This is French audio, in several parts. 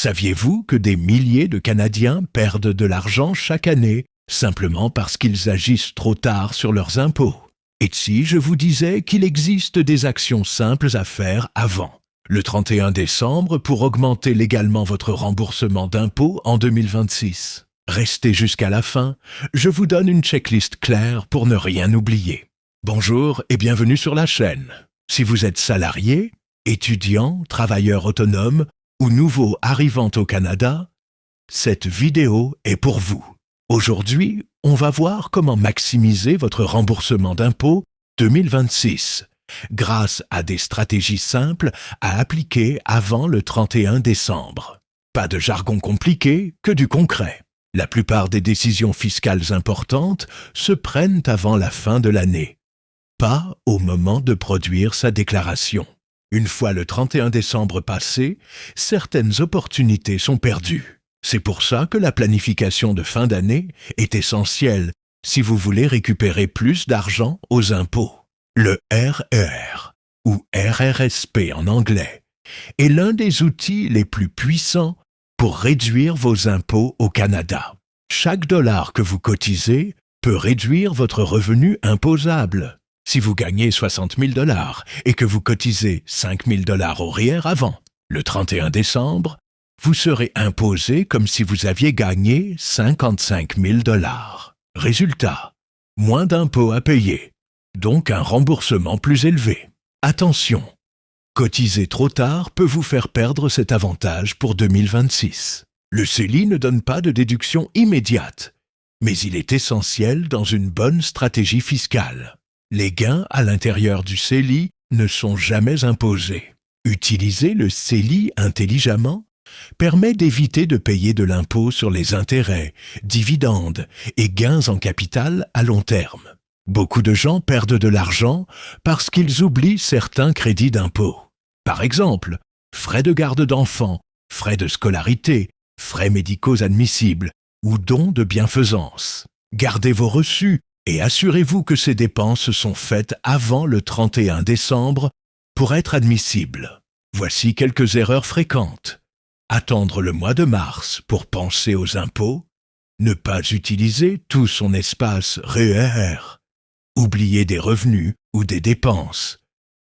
Saviez-vous que des milliers de Canadiens perdent de l'argent chaque année simplement parce qu'ils agissent trop tard sur leurs impôts? Et si je vous disais qu'il existe des actions simples à faire avant le 31 décembre pour augmenter légalement votre remboursement d'impôts en 2026? Restez jusqu'à la fin, je vous donne une checklist claire pour ne rien oublier. Bonjour et bienvenue sur la chaîne. Si vous êtes salarié, étudiant, travailleur autonome ou nouveau arrivant au Canada, cette vidéo est pour vous. Aujourd'hui, on va voir comment maximiser votre remboursement d'impôts 2026 grâce à des stratégies simples à appliquer avant le 31 décembre. Pas de jargon compliqué, que du concret. La plupart des décisions fiscales importantes se prennent avant la fin de l'année, pas au moment de produire sa déclaration. Une fois le 31 décembre passé, certaines opportunités sont perdues. C'est pour ça que la planification de fin d'année est essentielle si vous voulez récupérer plus d'argent aux impôts. Le REER, ou RRSP en anglais, est l'un des outils les plus puissants pour réduire vos impôts au Canada. Chaque dollar que vous cotisez peut réduire votre revenu imposable. Si vous gagnez 60 000 $ et que vous cotisez 5 000 $ au REER avant le 31 décembre, vous serez imposé comme si vous aviez gagné 55 000 $. Résultat, moins d'impôts à payer, donc un remboursement plus élevé. Attention, cotiser trop tard peut vous faire perdre cet avantage pour 2026. Le CELI ne donne pas de déduction immédiate, mais il est essentiel dans une bonne stratégie fiscale. Les gains à l'intérieur du CELI ne sont jamais imposés. Utiliser le CELI intelligemment permet d'éviter de payer de l'impôt sur les intérêts, dividendes et gains en capital à long terme. Beaucoup de gens perdent de l'argent parce qu'ils oublient certains crédits d'impôt. Par exemple, frais de garde d'enfants, frais de scolarité, frais médicaux admissibles ou dons de bienfaisance. Gardez vos reçus et assurez-vous que ces dépenses sont faites avant le 31 décembre pour être admissibles. Voici quelques erreurs fréquentes. Attendre le mois de mars pour penser aux impôts, ne pas utiliser tout son espace REER, oublier des revenus ou des dépenses,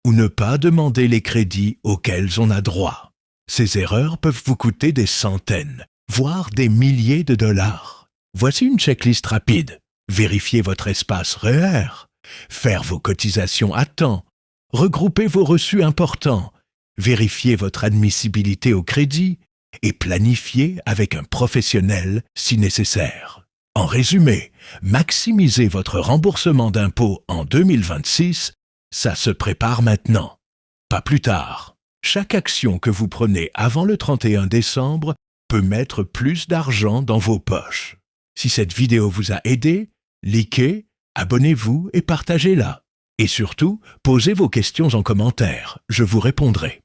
ou ne pas demander les crédits auxquels on a droit. Ces erreurs peuvent vous coûter des centaines, voire des milliers de dollars. Voici une checklist rapide. Vérifiez votre espace REER, faire vos cotisations à temps, regrouper vos reçus importants, vérifier votre admissibilité au crédit et planifier avec un professionnel si nécessaire. En résumé, maximiser votre remboursement d'impôts en 2026, ça se prépare maintenant, pas plus tard. Chaque action que vous prenez avant le 31 décembre peut mettre plus d'argent dans vos poches. Si cette vidéo vous a aidé, likez, abonnez-vous et partagez-la. Et surtout, posez vos questions en commentaire, je vous répondrai.